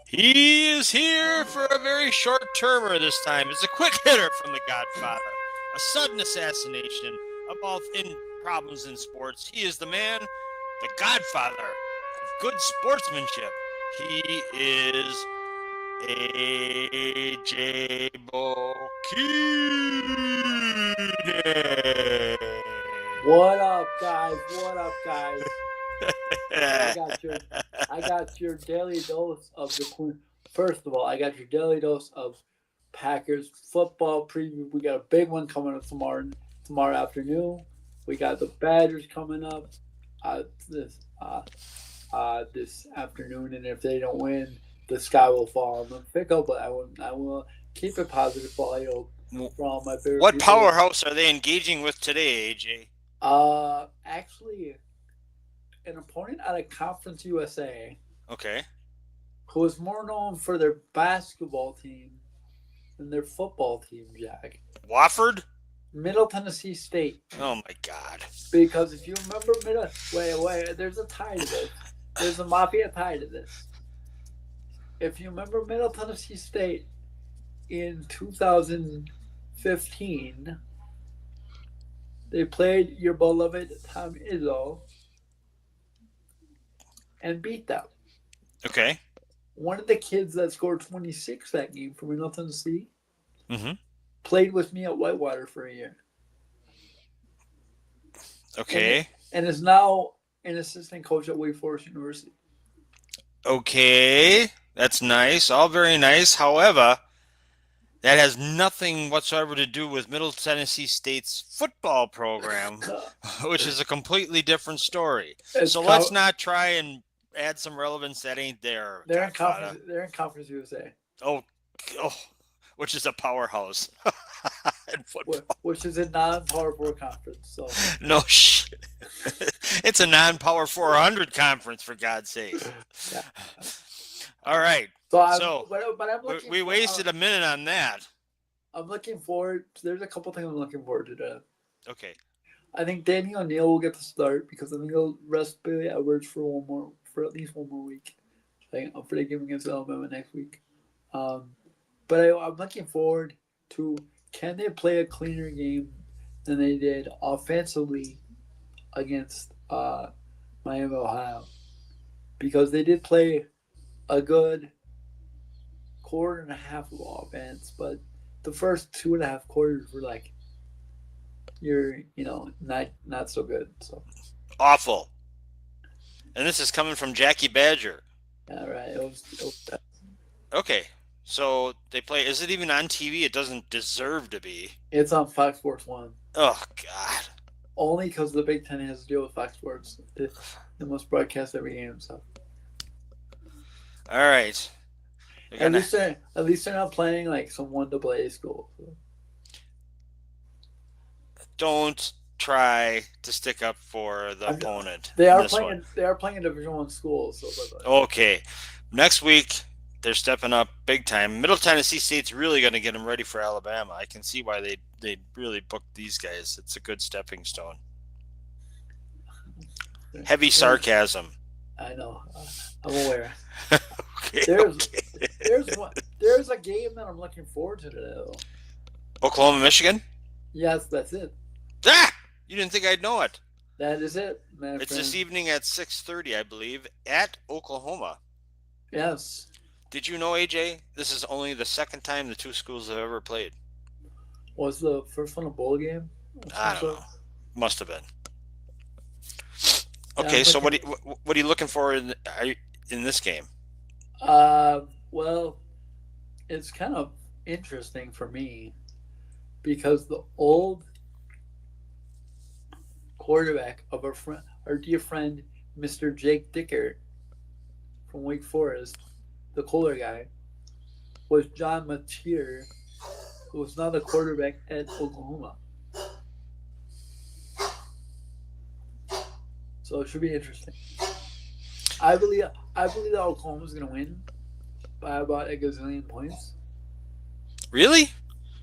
He is here for a very short termer this time. It's a quick hitter from the Godfather. A sudden assassination about in problems in sports. He is the man, the Godfather of good sportsmanship. He is AJ Bokine. What up, guys? What up, guys? I got your, I got your daily dose of the Queen. First of all, I got your daily dose of Packers football preview. We got a big one coming up tomorrow afternoon. We got the Badgers coming up uh, this uh, this afternoon, and if they don't win, the sky will fall on them. Fickle, but I will keep it positive for you for all my favorite What people. powerhouse are they engaging with today, AJ? Actually, an opponent out of Conference USA Okay. who is more known for their basketball team than their football team, Jack. Wofford? Middle Tennessee State. Oh my God. Because if you remember wait, there's a tie to this. There's a Mafia tie to this. If you remember Middle Tennessee State in 2015, they played your beloved Tom Izzo and beat them. Okay. One of the kids that scored 26 that game for Middle Tennessee Mm-hmm. played with me at Whitewater for a year. Okay. And is now an assistant coach at Wake Forest University. Okay. That's nice. All very nice. However, that has nothing whatsoever to do with Middle Tennessee State's football program, which is a completely different story. So let's not try and add some relevance that ain't there. They're in conference. They're in Conference USA. Oh, which is a powerhouse in football. Which is a non-Power 4 conference. So no shit. It's a non-Power 400 conference, for God's sake. Yeah. All right. But I'm we wasted a minute on that. I'm looking forward. There's a couple things I'm looking forward to. That. Okay. I think Danny O'Neal will get the start because I think he'll rest Billy Edwards for at least one more week. For the game against Alabama next week. But I'm looking forward to can they play a cleaner game than they did offensively against Miami, Ohio, because they did play a good quarter and a half of offense, but the first 2.5 quarters were like not so good. So awful. And this is coming from Jackie Badger. Yeah, right. It was okay. So they play. Is it even on TV? It doesn't deserve to be. It's on Fox Sports 1. Oh God. Only because the Big Ten has to deal with Fox Sports. They must broadcast every game. So. All right. At least they're not playing like some 1AA school. So. Don't try to stick up for the opponent. They are playing a Division I school. So. Okay. Next week they're stepping up big time. Middle Tennessee State's really going to get them ready for Alabama. I can see why they really booked these guys. It's a good stepping stone. Heavy sarcasm. I know. I'm aware. Okay, there's a game that I'm looking forward to today, though. Oklahoma, Michigan? Yes, that's it. Ah! You didn't think I'd know it. That is it, man. It's this evening at 6:30, I believe, at Oklahoma. Yes. Did you know, AJ, this is only the second time the two schools have ever played? Was the first one a bowl game? I don't know. Must have been. Okay, so what are you looking for in this game? Well, it's kind of interesting for me because the old quarterback of our dear friend, Mr. Jake Dicker from Wake Forest, the Kohler guy, was John Mateer, who is now the quarterback at Oklahoma. So it should be interesting. I believe that Oklahoma's going to win by about a gazillion points. Really?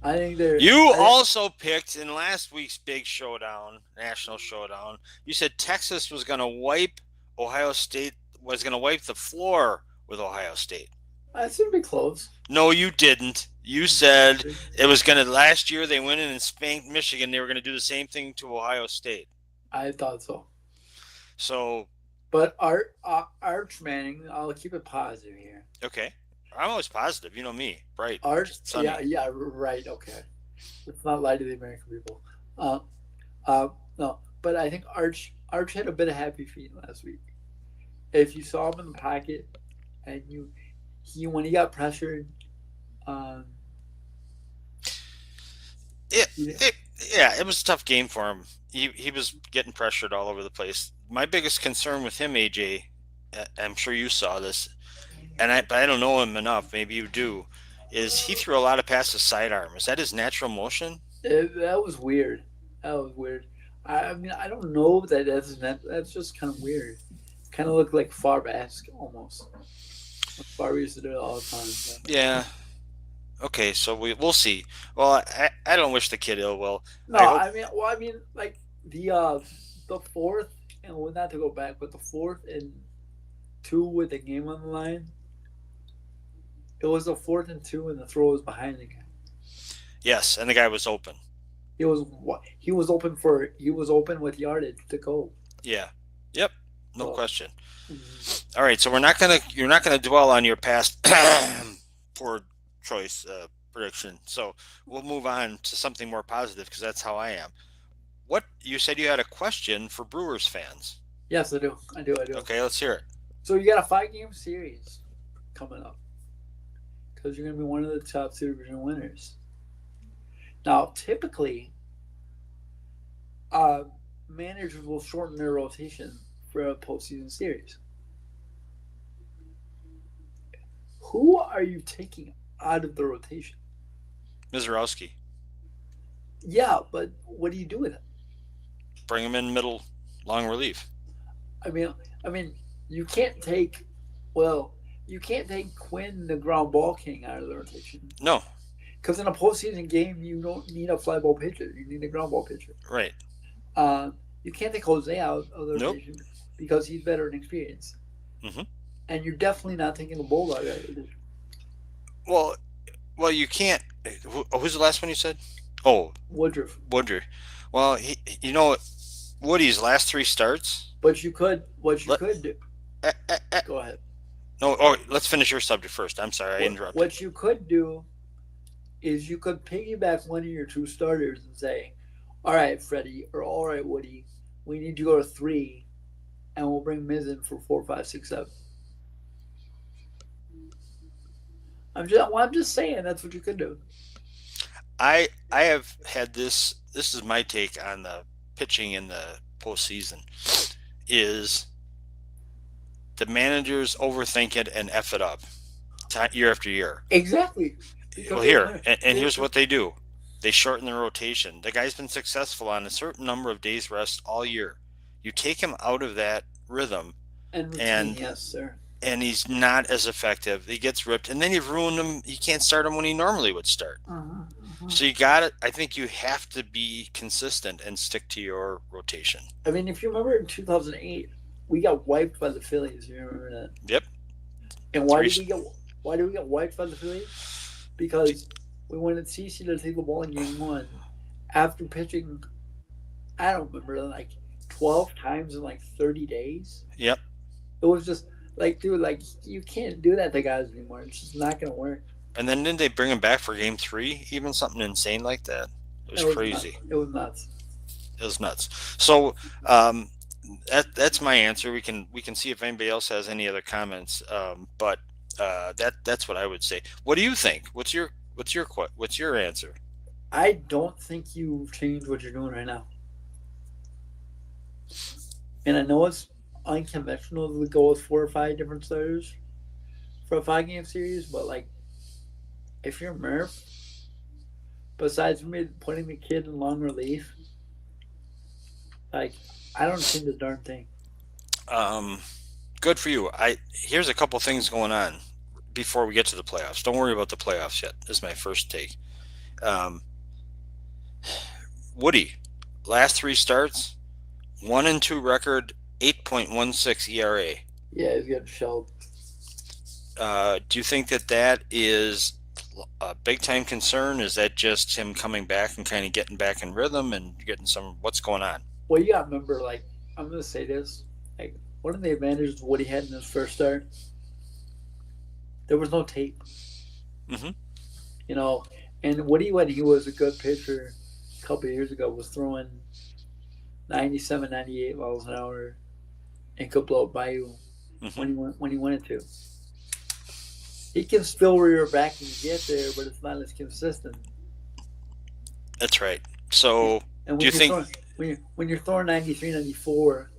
I think they're. You also picked in last week's big showdown, national showdown. You said Texas was going to wipe Ohio State, was going to wipe the floor with Ohio State. It's gonna be close. No, you didn't. You said it was going to, last year they went in and spanked Michigan. They were going to do the same thing to Ohio State. I thought so. So, But Arch Manning, I'll keep it positive here. okay. I'm always positive. You know me. Bright. Arch, Sunny. yeah, right, okay. Let's not lie to the American people. Uh, no, but I think Arch had a bit of happy feet last week. If you saw him in the pocket, and he when he got pressured, um, It, he, it, yeah, it was a tough game for him. He was getting pressured all over the place. My biggest concern with him, AJ, I'm sure you saw this, but I don't know him enough. Maybe you do. Is he threw a lot of passes sidearm? Is that his natural motion? that was weird. That was weird. I mean, I don't know that that's just kind of weird. Kind of looked like Favre-esque almost. Favre used to do it all the time. So. Yeah. Okay, so we'll see. Well, I don't wish the kid ill will. No, I hope. I mean, like the fourth, and well, not to go back, but the fourth and two with the game on the line. It was a 4th and 2, and the throw was behind the guy. Yes, and the guy was open. He was he was open with yardage to go. Yeah. Yep. No So, question. mhm. All right, so you're not gonna dwell on your past poor choice prediction. So we'll move on to something more positive because that's how I am. What you said you had a question for Brewers fans. Yes, I do. I do. I do. Okay, let's hear it. So you got a 5-game series coming up because you're going to be one of the top 2 division winners. Now, typically, uh, managers will shorten their rotation for a postseason series. Who are you taking out of the rotation? Mizorowski, Yeah, but what do you do with it? bring him in middle, long relief. I mean, I mean, you can't take, well, you can't take Quinn, the ground ball king, out of the rotation No, because in a postseason game, you don't need a fly ball pitcher. You need a ground ball pitcher. right. You can't take Jose out of the Nope. rotation because he's better in experience. hmm And you're definitely not taking a bulldog out of it. Well, you can't. Who's the last one you said? Oh, Woodruff. Woodruff. Well, you know, Woody's last 3 starts. But what you Let, could do. eh, eh, eh. Go ahead. No, oh, let's finish your subject first. I'm sorry, I interrupted. What you could do is you could piggyback one of your 2 starters and say, "All right, Freddie, or all right, Woody, we need to go to 3, and we'll bring Miz in for 4, 5, 6, 7." I'm just saying that's what you could do. I have had this. This is my take on the pitching in the postseason. Is the managers overthink it and f it up year after year? Exactly. Well, here and here's what they do: they shorten the rotation. The guy's been successful on a certain number of days rest all year. You take him out of that rhythm, And routine, and yes, sir. he's not as effective. He gets ripped, and then you've ruined him. You can't start him when he normally would start. So you got it. I think you have to be consistent and stick to your rotation. I mean, if you remember in 2008, we got wiped by the Phillies. You remember that? Yep. And why did we get wiped by the Phillies? Because we wanted CC to take the ball in game 1 after pitching. I don't remember, like 12 times in like 30 days. Yep. It was just like, dude, like you can't do that to guys anymore. It's just not gonna work. And then didn't they bring him back for game 3? Even something insane like that. It was crazy. Nuts. It was nuts. It was nuts. So that's my answer. We can see if anybody else has any other comments. But that's what I would say. What do you think? What's your answer? I don't think you've changed what you're doing right now. And I know it's unconventional to go with 4 or 5 different starters for a 5-game series, but like if you're Murph, besides me putting the kid in long relief, like I don't change a darn thing. Good for you. Here's a couple things going on before we get to the playoffs. Don't worry about the playoffs yet. This is my first take. Woody, last 3 starts, 1-2 record, 8.16 ERA. Yeah, he's getting shelled. Do you think that is a big time concern? Is that just him coming back and kind of getting back in rhythm and getting some? What's going on? Well, you gotta remember, like, I'm gonna say this, like, one of the advantages Woody had in his first start, there was no tape, Hmm. you know. And Woody, when he was a good pitcher a couple of years ago, was throwing 97, 98 miles an hour and could blow it by you Hmm. when he wanted to. He can still rear back and get there, but it's not as consistent. That's right. So, And do when you you're think? throwing when you're throwing 93, 94,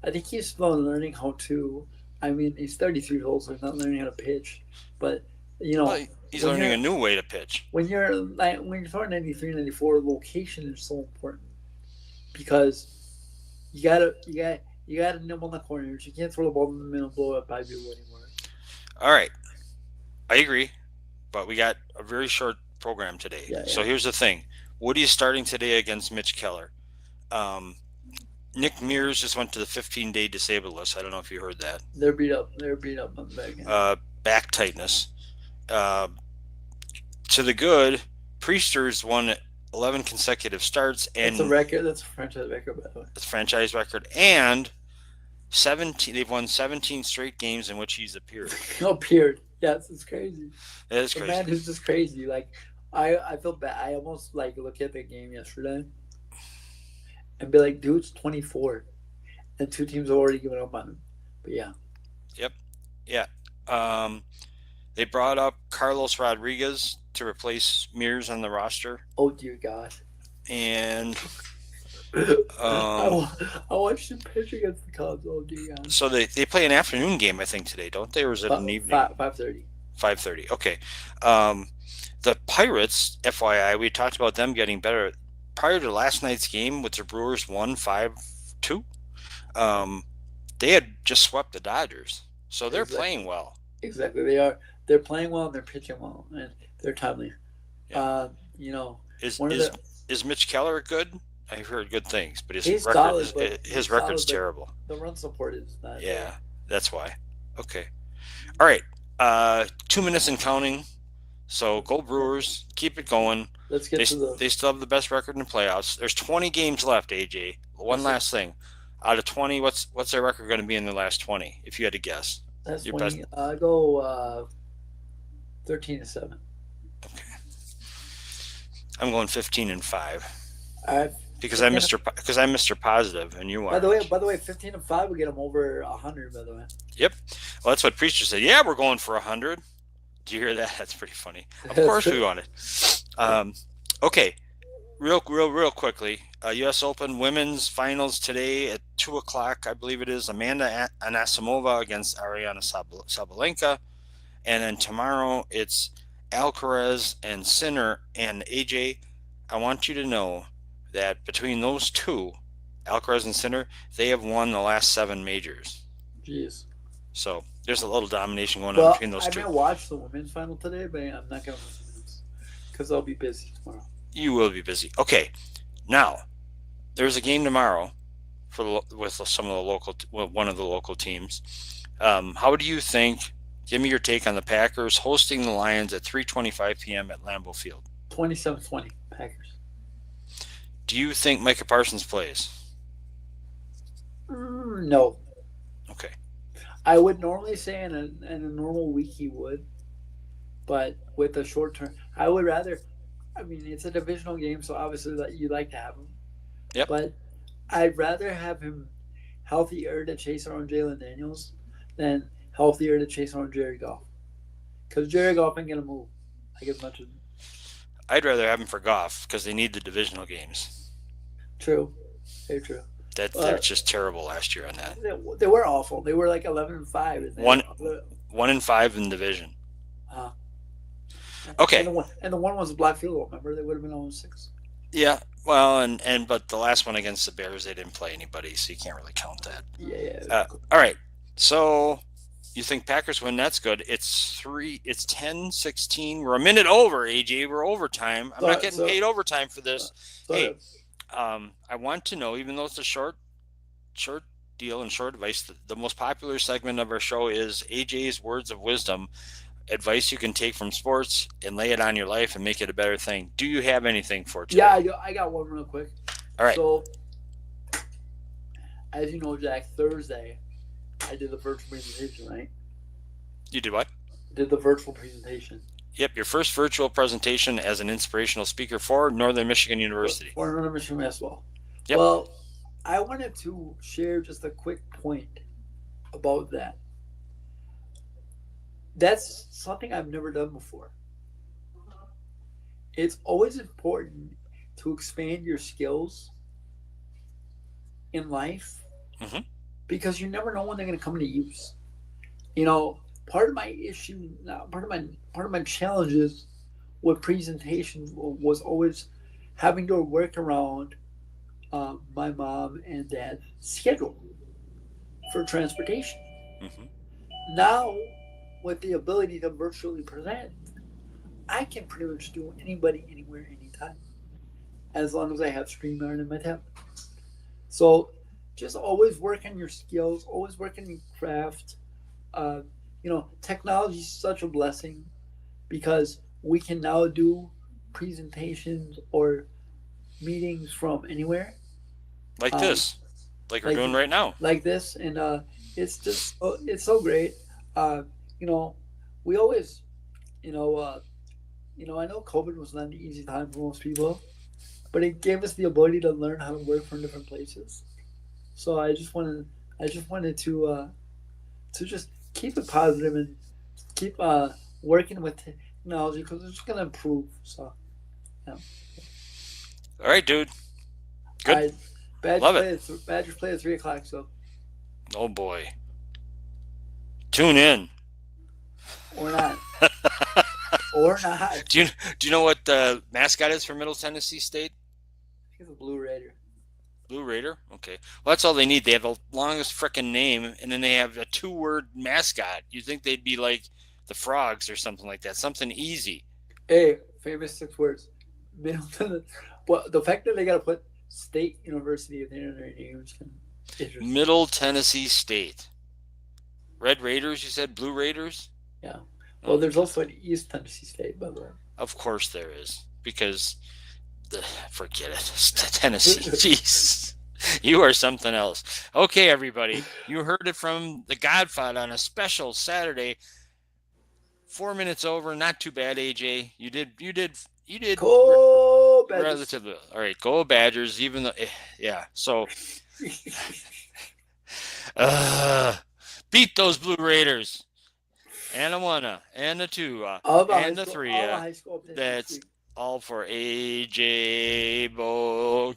I think he's still learning how to. I mean, he's 33 years old, so he's not learning how to pitch. But you know, Well, he's when learning a you're new way to pitch. when you're throwing 93, 94, location is so important because you gotta nibble in the corners. You can't throw the ball in the middle, blow up by people anymore. All right, I agree, but we got a very short program today. Yeah, So yeah. here's the thing: Woody is starting today against Mitch Keller. Um, Nick Mears just went to the 15-day disabled list. I don't know if you heard that. They're beat up. They're beat up on the back end. Back tightness. Uh, to the good, Priester's won 11 consecutive starts That's a and record. That's a franchise record, by the way. the franchise record, and 17. They've won 17 straight games in which he's appeared. No, period. Yes, it's crazy. That is The crazy. man is just crazy. Like I feel bad. I almost like look at the game yesterday and be like, dude's 24, and two teams have already given up on him. But yeah, Yep. Yeah. Um, they brought up Carlos Rodriguez to replace Mears on the roster, oh dear God. and I, um, I watched him pitch against the Cubs. Oh dear God. so they play an afternoon game, I think, today, don't they, or is it an evening? 5:30. 5:30. Okay. Um, the Pirates, FYI, we talked about them getting better prior to last night's game, with the Brewers won 5-2. Um, they had just swept the Dodgers, so they're Exactly. playing well. Exactly. They are. They're playing well and they're pitching well and they're timely. Yeah. You know, Is one of is the is Mitch Keller good? I've heard good things, but he's solid, his record's terrible. the run support is not there. Yeah, that's why. Okay. All right. 2 minutes and counting. So go Brewers. Keep it going. Let's get They, to the. they still have the best record in the playoffs. There's 20 games left, AJ. One last thing. Out of 20, what's their record going to be in the last 20? If you had to guess, That's your best. 20. I go 13-7. Okay. I'm going 15-5 I because 15 I'm Mr. Positive and you are. by the way, 15-5 will get them over 100. By the way, Yep. Well, that's what Priester said. Yeah, we're going for 100. Do you hear that? That's pretty funny. Of course we want it. Okay. Real quickly. U.S. Open women's finals today at 2:00, I believe it is. Amanda Anasimova against Ariana Sabalenka, and then tomorrow it's Alcaraz and Sinner. And AJ, I want you to know that between those two, Alcaraz and Sinner, they have won the last 7 majors. jeez. So there's a little domination going on between those I two. may watch the women's final today, but I'm not gonna listen to this because I'll be busy tomorrow. You will be busy. Okay, now there's a game tomorrow with some of the one of the local teams. How do you think? Give me your take on the Packers hosting the Lions at 3:25 p.m. at Lambeau Field. 27-20 Packers. Do you think Micah Parsons plays? No, Okay. I would normally say in a normal week he would, but with a short term, I would rather. I mean, it's a divisional game, so obviously that you like to have him. Yep. But I'd rather have him healthier to chase around Jalen Daniels than healthier to chase around Jared Goff. Because Jared Goff ain't gonna move like as much as. I'd rather have him for Goff because they need the divisional games. True, very true. They're just terrible last year on that. They were awful. They were like 11-5. 1-5 in division. Okay. And the one was a block field goal. Remember, they would have been 0-6. Yeah. Well, but the last one against the Bears, they didn't play anybody, so you can't really count that. Yeah. All right. So you think Packers win? That's good. It's 10-16. We're a minute over, AJ. We're overtime. I'm not getting paid overtime for this. Hey, I want to know, even though it's a short deal and short advice. The most popular segment of our show is AJ's Words of Wisdom, advice you can take from sports and lay it on your life and make it a better thing. Do you have anything for today? Yeah, I got one real quick. All right. So, as you know, Jack, Thursday, I did the virtual presentation, right? You did what? Did the virtual presentation. Yep, your first virtual presentation as an inspirational speaker for Northern Michigan University. For Northern Michigan basketball. Yep. Well, I wanted to share just a quick point about that. That's something I've never done before. It's always important to expand your skills in life because you never know when they're going to come into use. You know, part of my issue, part of my challenges with presentations was always having to work around my mom and dad's schedule for transportation. Now, with the ability to virtually present, I can pretty much do anybody, anywhere, anytime, as long as I have StreamYard in my tablet. So, just always work on your skills, always work on your craft. You know, technology is such a blessing because we can now do presentations or meetings from anywhere. Like this, like we're doing right now. Like this, and it's just it's so great. You know, we always, I know COVID was not an easy time for most people, but it gave us the ability to learn how to work from different places. So I just wanted to just keep it positive and keep working with technology because it's just gonna improve. So, yeah. All right, dude. Good. Badgers play at 3:00. So. Oh boy. Tune in. Or not. Or not. Do you know what the mascot is for Middle Tennessee State? I think it's a Blue Raider. Blue Raider? Okay. Well, that's all they need. They have the longest frickin' name, and then they have a 2-word mascot. You'd think they'd be like the Frogs or something like that. Something easy. Hey, famous 6 words. Well, the fact that they got to put State University at the end of their name is kind of interesting. Middle Tennessee State. Red Raiders, you said? Blue Raiders? Yeah. Well, there's also an East Tennessee State, by the way. Of course there is. Because, forget it. Tennessee. Jeez. You are something else. Okay, everybody. You heard it from the Godfather on a special Saturday. 4 minutes over. Not too bad, AJ. You did. Go Badgers. Relatively. All right, go Badgers. Even though, yeah. So, beat those Blue Raiders. And a 1, and a 2, and a 3. That's all for AJ Bokina.